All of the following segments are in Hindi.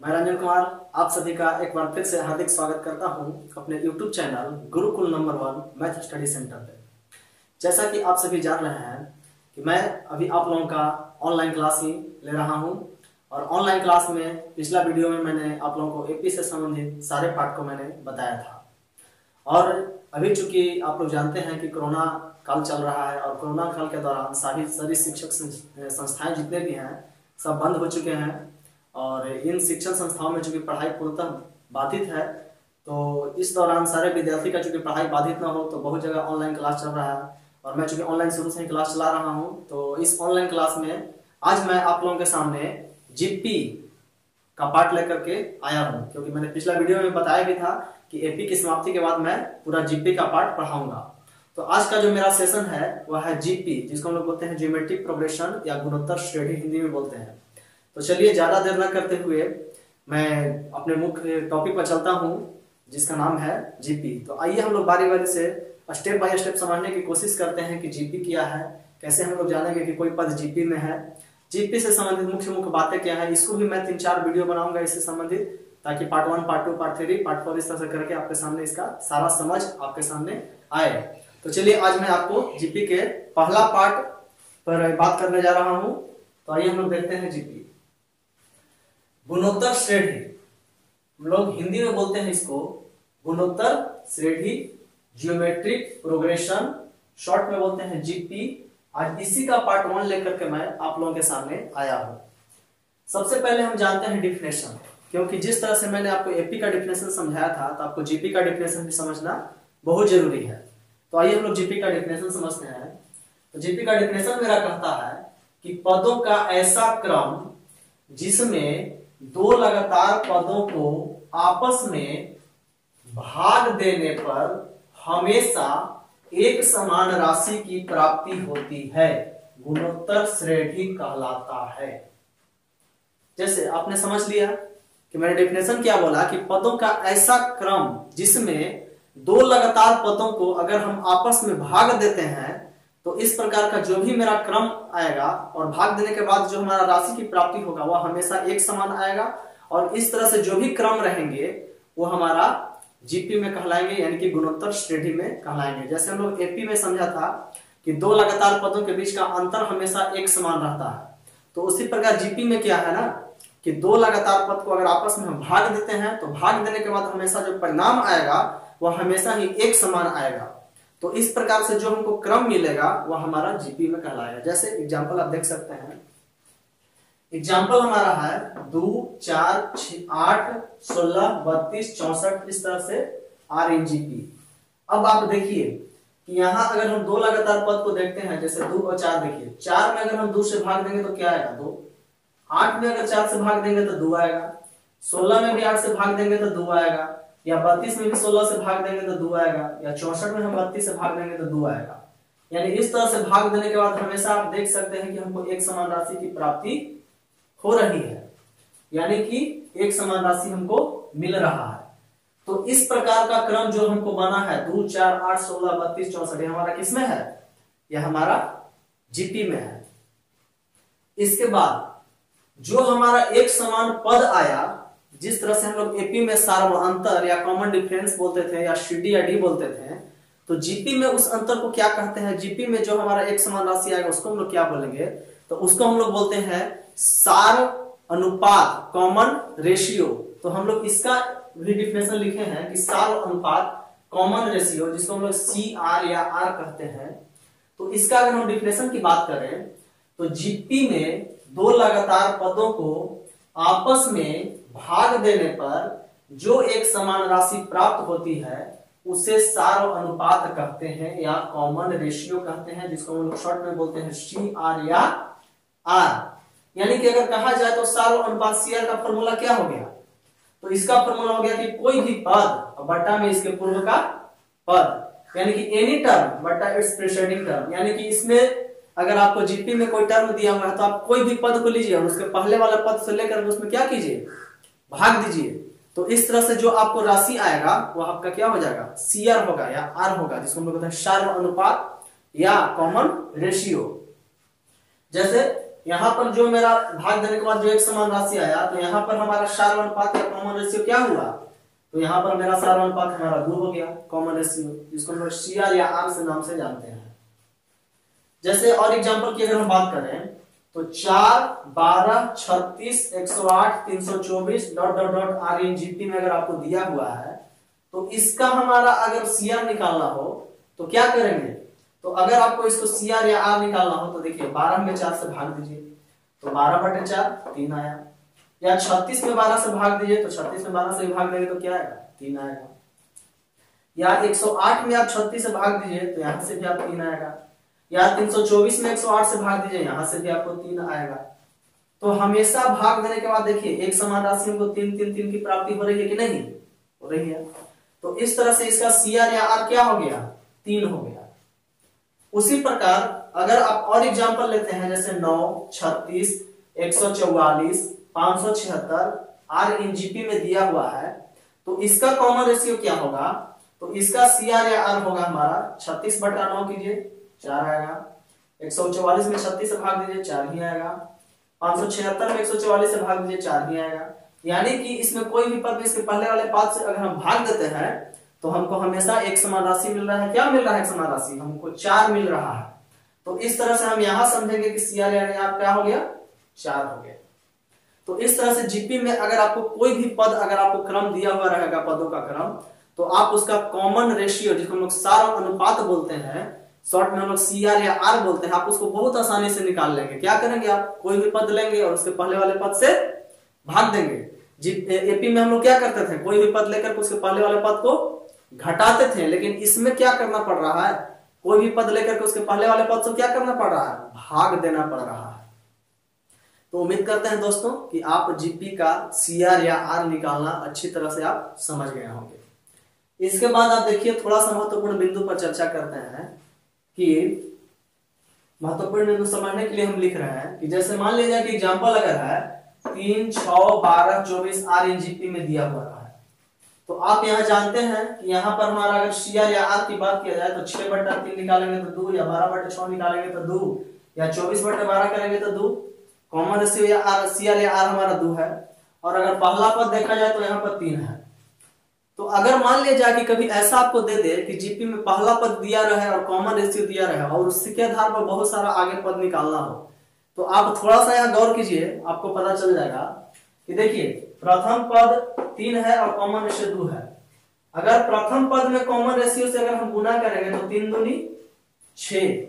मैं रंजन कुमार आप सभी का एक बार फिर से हार्दिक स्वागत करता हूं अपने YouTube channel Gurukul number 1 math study centre पे। जैसा कि आप सभी जान रहे हैं कि मैं अभी आप लोगों का ऑनलाइन क्लास ही ले रहा हूं और ऑनलाइन क्लास में पिछला वीडियो में मैंने आप लोगों को एपी से संबंधित सारे पार्ट को मैंने बताया था। और अभी चूंकि आप लोग जानते हैं कि कोरोना काल चल रहा है और कोरोना काल के दौरान सभी शिक्षक संस्थाएं जितने भी हैं सब बंद हो चुके हैं और इन शिक्षण संस्थाओं में चूंकि पढ़ाई पूर्णतः बाधित है, तो इस दौरान सारे विद्यार्थी का चूंकि पढ़ाई बाधित ना हो तो बहुत जगह ऑनलाइन क्लास चल रहा है और मैं चूंकि ऑनलाइन शुरू से ही क्लास चला रहा हूं, तो इस ऑनलाइन क्लास में आज मैं आप लोगों के सामने जीपी का पार्ट लेकर के आया हूं, क्योंकि मैंने पिछला वीडियो में बताया भी था कि एपी की समाप्ति के बाद मैं पूरा जीपी का पार्ट पढ़ाऊंगा। तो आज का जो मेरा सेशन है वह है जीपी, जिसको हम लोग बोलते हैं ज्योमेट्रिक प्रोग्रेशन या गुणोत्तर श्रेणी हिंदी में बोलते हैं। तो चलिए ज्यादा देर न करते हुए मैं अपने मुख्य टॉपिक पर चलता हूं जिसका नाम है जीपी। तो आइए हम लोग बारी बारी से स्टेप बाय स्टेप समझने की कोशिश करते हैं कि जीपी क्या है, कैसे हम लोग जानेंगे कि कोई पद जीपी में है, जीपी से संबंधित मुख्य मुख्य बातें क्या है। इसको भी मैं 3-4 वीडियो बनाऊंगा इससे संबंधित, ताकि पार्ट 1, पार्ट 2, पार्ट 3, पार्ट 4 इस तरह से करके आपके सामने इसका सारा समझ आपके सामने आए। तो चलिए आज मैं आपको जीपी के पहला पार्ट पर बात करने जा रहा हूं। तो आइए हम लोग देखते हैं जीपी। गुणोत्तर श्रेणी, हम लोग हिंदी में बोलते हैं इसको गुणोत्तर श्रेणी, ज्योमेट्रिक प्रोग्रेशन, शॉर्ट में बोलते हैं जीपी। आज इसी का पार्ट 1 लेकर के मैं आप लोगों के सामने आया हूं। सबसे पहले हम जानते हैं डिफिनेशन, क्योंकि जिस तरह से मैंने आपको एपी का डिफिनेशन समझाया था तो आपको जीपी का डिफिनेशन भी समझना बहुत जरूरी है। तो आइए हम लोग जीपी का डिफिनेशन समझते हैं। तो जीपी का डिफिनेशन मेरा कहता है कि पदों का ऐसा क्रम जिसमें दो लगातार पदों को आपस में भाग देने पर हमेशा एक समान राशि की प्राप्ति होती है, गुणोत्तर श्रेणी कहलाता है। जैसे आपने समझ लिया कि मैंने डेफिनेशन क्या बोला कि पदों का ऐसा क्रम जिसमें दो लगातार पदों को अगर हम आपस में भाग देते हैं तो इस प्रकार का जो भी मेरा क्रम आएगा और भाग देने के बाद जो हमारा राशि की प्राप्ति होगा वह हमेशा एक समान आएगा, और इस तरह से जो भी क्रम रहेंगे वो हमारा जीपी में कहलाएंगे, यानी कि गुणोत्तर श्रेणी में कहलाएंगे। जैसे हम लोग एपी में समझा था कि दो लगातार पदों के बीच का अंतर हमेशा एक समान रहता है, तो उसी प्रकार जीपी में क्या है ना कि दो लगातार पद को अगर आपस में हम भाग देते हैं तो भाग देने के बाद हमेशा जो परिणाम आएगा वह हमेशा ही एक समान आएगा। तो इस प्रकार से जो हमको क्रम मिलेगा वह हमारा जीपी में कहलाएगा। जैसे एग्जांपल आप देख सकते हैं, एग्जांपल हमारा है 2, 4, 6, 8, 16, 32, 64 इस तरह से आर इन जीपी। अब आप देखिए कि यहाँ अगर हम दो लगातार पद को देखते हैं, जैसे 2 और 4 देखिए, 4 में अगर हम 2 से भाग देंगे तो क्या आएगा 2, 8 में अगर 4 से भाग देंगे तो 2 आएगा, 16 में भी 8 से भाग देंगे तो 2 आएगा, या 32 में भी 16 से भाग देंगे तो 2 आएगा, या 64 में हम 32 से भाग देंगे तो 2 आएगा। यानी इस तरह से भाग देने के बाद हमेशा आप देख सकते हैं कि हमको एक समान राशि की प्राप्ति हो रही है, यानी कि एक समान राशि हमको मिल रहा है। तो इस प्रकार का क्रम जो हमको बना है 2, 4, 8, 16, 32, 64 हमारा किसमें है? यह हमारा जीपी में है। इसके बाद जो हमारा एक समान पद आया, जिस तरह से हम लोग एपी में सार्वअंतर या कॉमन डिफरेंस बोलते थे या सीडी या डी बोलते थे, तो जीपी में उस अंतर को क्या कहते हैं? जीपी में जो हमारा एक समान राशि आएगा उसको हम लोग क्या बोलेंगे? तो उसको हम लोग बोलते हैं सार अनुपात, कॉमन रेशियो। तो हम लोग इसका भी डिफिनेशन लिखे हैं कि सार अनुपात कॉमन रेशियो, जिसको हम लोग सी आर या आर कहते हैं। तो इसका अगर हम डिफिनेशन की बात करें तो जीपी में दो लगातार पदों को आपस में भाग देने पर जो एक समान राशि प्राप्त होती है उसे सार अनुपात कहते हैं या कॉमन रेशियो कहते हैं, जिसको हम लोग शॉर्ट में बोलते हैं सी आर या आर। यानी कि अगर कहा जाए तो सार अनुपात सी आर का फॉर्मूला क्या हो गया? तो इसका फॉर्मूला हो गया कि कोई भी पद बट्टा में इसके पूर्व का पद, यानी कि एनी टर्म बट्टा इट्स प्रीसीडिंग टर्म। यानी कि इसमें अगर आपको जीपी में कोई टर्म दिया हुआ है तो आप कोई भी पद को लीजिए और उसके पहले वाले पद से लेकर उसमें क्या कीजिए? भाग दीजिए। तो इस तरह से जो आपको राशि आएगा वो आपका क्या हो जाएगा? सीआर होगा या आर होगा, जिसको हम लोग कहते हैं सार अनुपात या कॉमन रेशियो। जैसे यहाँ पर जो मेरा भाग देने के बाद जो एक समान राशि आया, तो यहाँ पर हमारा सार अनुपात या कॉमन रेशियो क्या हुआ, तो यहाँ पर मेरा सार अनुपात हमारा 2 हो गया, कॉमन रेशियो, जिसको हम लोग CR या R से नाम से जानते हैं। जैसे और एग्जांपल की अगर हम बात करें तो 4, 12, 36, 108, 324 डॉट डॉट डॉट RNGP में अगर आपको दिया हुआ है, तो इसका हमारा अगर CR निकालना हो तो क्या करेंगे, तो अगर आपको इसको CR या R निकालना हो तो देखिए 12 में 4 से भाग दीजिए तो 12/4 3 आया, या 36 में 12 से भाग दीजिए तो 36 में 12 से भाग देंगे तो क्या आएगा 3 आएगा, या 108 में आप 36 से भाग दीजिए तो यहां से भी आप 3 आएगा, या 324 में 108 से भाग दीजिए यहां से भी आपको 3 आएगा। तो हमेशा भाग देने के बाद देखिए एक समान राशि को 3 3 3 की प्राप्ति हो रही है कि नहीं हो रही है, तो इस तरह से इसका CR या R क्या हो गया 3 हो गया। उसी प्रकार अगर आप और एग्जांपल लेते हैं जैसे 9, 36, 144, 576 RNGP में दिया हुआ है, तो इसका कॉमन रेशियो क्या होगा, तो इसका CR या R होगा हमारा 36/9 कीजिए 4 आएगा, 144 में 36 से भाग दीजिए 4 ही आएगा, 576 में 144 से भाग दीजिए 4 ही आएगा। यानी कि इसमें कोई भी पद इसके पहले वाले पद से अगर हम भाग देते हैं तो हमको हमेशा एक समान राशि मिल रहा है। क्या मिल रहा है एक समान राशि, हमको 4 मिल रहा है। तो इस तरह से हम यहां समझेंगे कि CR या R क्या हो गया 4 हो गया। तो इस तरह से जीपी में अगर आपको कोई भी पद अगर आपको क्रम दिया हुआ रहेगा पदों का क्रम, तो आप उसका कॉमन रेशियो जिसको हम लोग सार अनुपात बोलते हैं, शॉर्ट में हम लोग CR या R बोलते हैं, आप उसको बहुत आसानी से निकाल लेंगे। क्या करेंगे, आप कोई भी पद लेंगे और उसके पहले वाले पद से भाग देंगे। एपी में हम लोग क्या करते थे, कोई भी पद लेकर उसके पहले वाले पद को घटाते थे, लेकिन इसमें क्या करना पड़ रहा है, कोई भी पद लेकर के उसके पहले वाले पद से क्या करना पड़ रहा है, भाग देना पड़ रहा है। तो उम्मीद करते हैं दोस्तों कि आप जीपी का CR या R निकालना अच्छी तरह से आप समझ गए होंगे। इसके बाद आप देखिए थोड़ा सा महत्वपूर्ण बिंदु पर चर्चा करते हैं कि महत्वपूर्ण बिंदु समझने के लिए हम लिख रहे हैं कि जैसे मान लीजिए कि एग्जांपल अगर है 3, 6, 12, 24 RNGP में दिया हुआ है, तो आप यहाँ जानते हैं कि यहाँ पर हमारा अगर CR या R की बात किया जाए तो 6/3 निकालेंगे तो 2, या 12/6 निकालेंगे तो 2, या 24/12 करेंगे तो 2। कॉमन रेशियो या CR या R हमारा 2 है। और अगर पहला पद देखा जाए तो यहाँ पर 3 है। तो अगर मान लिया जाए कि कभी ऐसा आपको दे दे कि जीपी में पहला पद दिया रहे और कॉमन रेशियो दिया रहे और उसके आधार पर बहुत सारा आगे पद निकालना हो, तो आप थोड़ा सा यहाँ गौर कीजिए, आपको पता चल जाएगा कि देखिए प्रथम पद 3 है और कॉमन रेशियो 2 है। अगर प्रथम पद में कॉमन रेशियो से अगर हम गुना करेंगे तो 3 दूनी 6,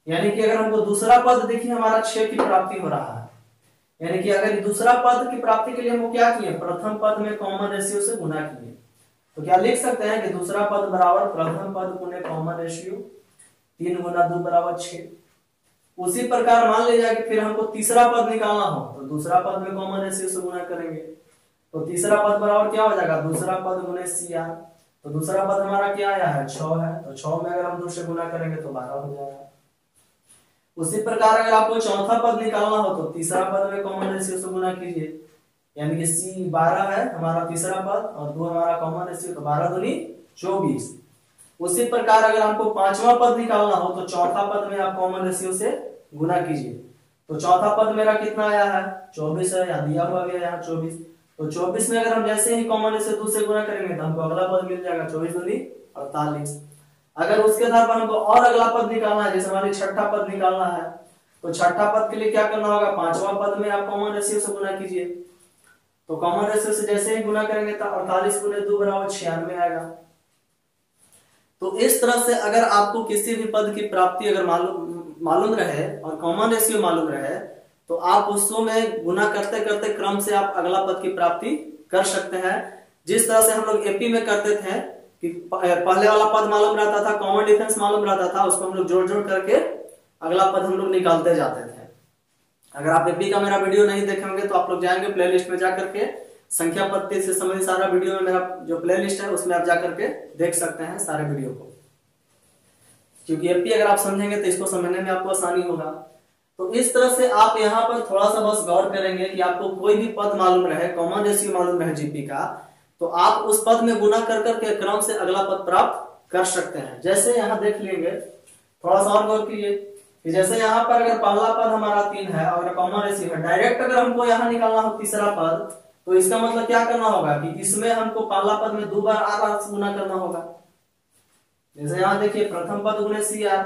यानी कि अगर हमको दूसरा पद देखिए हमारा 6 की प्राप्ति हो रहा है, यानी कि अगर दूसरा पद की प्राप्ति के लिए हमको क्या किए, प्रथम पद में कॉमन रेशियो से गुना किए। तो क्या लिख सकते हैं कि दूसरा पद बराबर प्रथम पद गुने कॉमन रेशियो 3 गुना 2 बराबर 6। उसी प्रकार मान लीजिए कि फिर हमको तीसरा पद निकालना हो तो दूसरा पद में कॉमन रेशियो से गुना करेंगे, तो तीसरा पद बराबर क्या हो जाएगा, दूसरा पद गुने CR। तो दूसरा पद हमारा क्या आया है 6 है, तो 6 में अगर हम 2 से गुना करेंगे तो 12 हो जाएगा। उसी प्रकार अगर आपको चौथा पद निकालना हो तो तीसरा पद में कॉमन रेशियो से गुना कीजिए, यानी कि C 12 है हमारा तीसरा पद और 2 हमारा कॉमन रेशियो, तो 12 दूनी 24। उसी प्रकार अगर हमको पांचवा पद निकालना हो तो चौथा पद में आप कॉमन रेशियो से गुना कीजिए। तो चौथा पद मेरा कितना आया है 24 है, या दिया हुआ भी है यहाँ 24। तो 24 में अगर हम जैसे ही कॉमन रेशियो 2 से गुना करेंगे तो हमको अगला पद मिल जाएगा 24 दूनी 48। अगर उसके आधार पर हमको और अगला पद निकालना है, जैसे हमारे छठा पद निकालना है, तो छठा पद के लिए क्या करना होगा, पांचवा पद में आप कॉमन रेशियो से गुना कीजिए। तो कॉमन रेशियो से जैसे ही गुना करेंगे तो 48 गुने 2 बराबर 96 आएगा। तो इस तरह से अगर आपको किसी भी पद की प्राप्ति अगर मालूम रहे और कॉमन रेशियो मालूम रहे, तो आप उसको में गुना करते करते क्रम से आप अगला पद की प्राप्ति कर सकते हैं। जिस तरह से हम लोग एपी में करते थे कि पहले वाला पद मालूम रहता था, कॉमन डिफरेंस मालूम रहता था, उसको हम लोग जोड़ जोड़ करके अगला पद हम लोग निकालते जाते थे। अगर आप एपी का मेरा वीडियो नहीं देखे होंगे तो आप लोग जाएंगे प्लेलिस्ट में जाकर के संख्या पत्ती से संबंधित सारा वीडियो में मेरा जो प्लेलिस्ट है उसमें आप जाकर के देख सकते हैं सारे वीडियो को, क्योंकि एपी अगर आप समझेंगे तो इसको समझने में आपको आसानी होगा। तो इस तरह से आप यहाँ पर थोड़ा सा बस गौर करेंगे कि आपको कोई भी पद मालूम रहे, कॉमन रेशियो मालूम रहे जीपी का, तो आप उस पद में गुना कर करके क्रम से अगला पद प्राप्त कर सकते हैं। जैसे यहाँ देख लेंगे, थोड़ा सा और गौर कीजिए कि जैसे यहाँ पर अगर पहला पद हमारा 3 है और कॉमन रेशियो है, डायरेक्ट अगर हमको यहाँ निकालना हो तीसरा पद, तो इसका मतलब क्या करना होगा कि इसमें हमको पहला पद में 2 बार आर से गुना करना होगा। जैसे यहाँ देखिए प्रथम पद गुणे सी आर,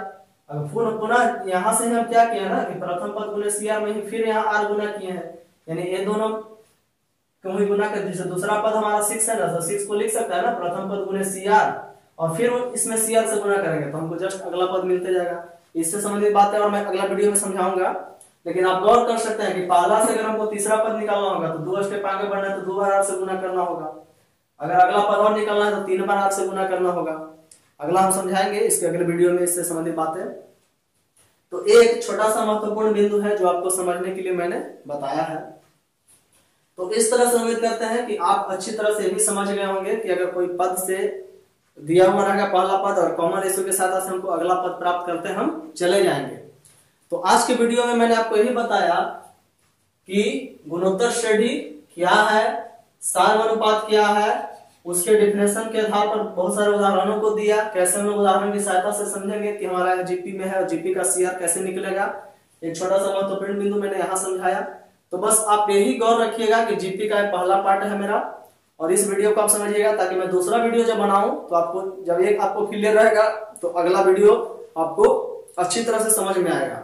अब पुनः यहाँ से हम क्या किया ना कि प्रथम पद गुणे सी आर में ही फिर यहाँ आर गुना किए हैं, यानी ये दोनों को ही गुना कर। जैसे दूसरा पद हमारा 6 है ना, तो 6 को लिख सकता है ना प्रथम पद गुणे सी आर, और फिर इसमें सी आर से गुना करेंगे तो हमको जस्ट अगला पद मिलते जाएगा। इससे संबंधित बात है और मैं अगला वीडियो में समझाऊंगा, लेकिन आप गौर कर सकते हैं कि पहला से अगर हमको तीसरा पद निकालना होगा तो 2 स्टेप आगे बढ़ना है तो 2 बार आर से गुना करना होगा। अगर अगला पद और निकालना है तो 3 बार आर से गुना करना होगा। अगला हम समझाएंगे इसके अगले वीडियो में इससे संबंधित बातें। तो एक छोटा सा महत्वपूर्ण बिंदु है जो आपको समझने के लिए मैंने बताया है। तो इस तरह से उम्मीद करते हैं कि आप अच्छी तरह से भी समझ गए होंगे कि अगर कोई पद से दिया हुआ रहेगा पहला पद और कॉमन रेशियो के साथ हमको अगला पद प्राप्त करते हम चले जाएंगे। तो आज के वीडियो में मैंने आपको यही बताया कि गुणोत्तर श्रेणी क्या है, सार्वनुपात क्या है, उसके डिफिनेशन के आधार पर बहुत सारे उदाहरणों को दिया, कैसे हम लोग उदाहरण की सहायता से समझेंगे कि हमारा जीपी में है और जीपी का सीआर कैसे निकलेगा। एक छोटा सा महत्वपूर्ण बिंदु मैंने यहाँ समझाया। तो बस आप यही गौर रखिएगा कि जीपी का पहला पार्ट है मेरा, और इस वीडियो को आप समझिएगा ताकि मैं दूसरा वीडियो जब बनाऊं तो आपको जब एक आपको क्लियर रहेगा तो अगला वीडियो आपको अच्छी तरह से समझ में आएगा।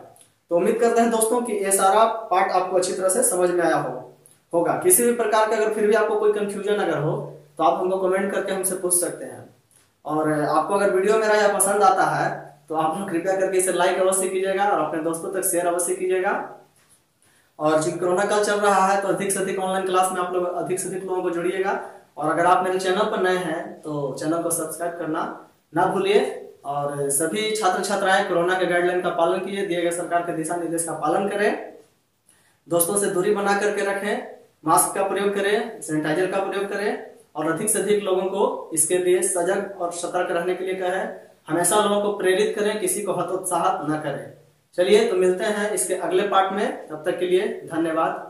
तो उम्मीद करते हैं दोस्तों कि ये सारा पार्ट आपको अच्छी तरह से समझ में आया होगा। किसी भी प्रकार का अगर फिर भी आपको कोई कंफ्यूजन अगर हो तो आप हमको कमेंट करके हमसे पूछ सकते हैं। और आपको अगर वीडियो मेरा यह पसंद आता है तो आप लोग कृपया करके इसे लाइक अवश्य कीजिएगा और अपने दोस्तों तक शेयर अवश्य कीजिएगा। और जो कोरोना काल चल रहा है तो अधिक से अधिक ऑनलाइन क्लास में आप लोग अधिक से अधिक लोगों को जुड़िएगा। और अगर आप मेरे चैनल पर नए हैं तो चैनल को सब्सक्राइब करना ना भूलिए। और सभी छात्र छात्राएं कोरोना के गाइडलाइन का पालन कीजिए, दिए गए सरकार के दिशा निर्देश का पालन करें, दोस्तों से दूरी बना करके रखें, मास्क का प्रयोग करें, सैनिटाइजर का प्रयोग करें और अधिक से अधिक लोगों को इसके लिए सजग और सतर्क रहने के लिए कहें। हमेशा लोगों को प्रेरित करें, किसी को हतोत्साहित न करें। चलिए तो मिलते हैं इसके अगले पार्ट में, तब तक के लिए धन्यवाद।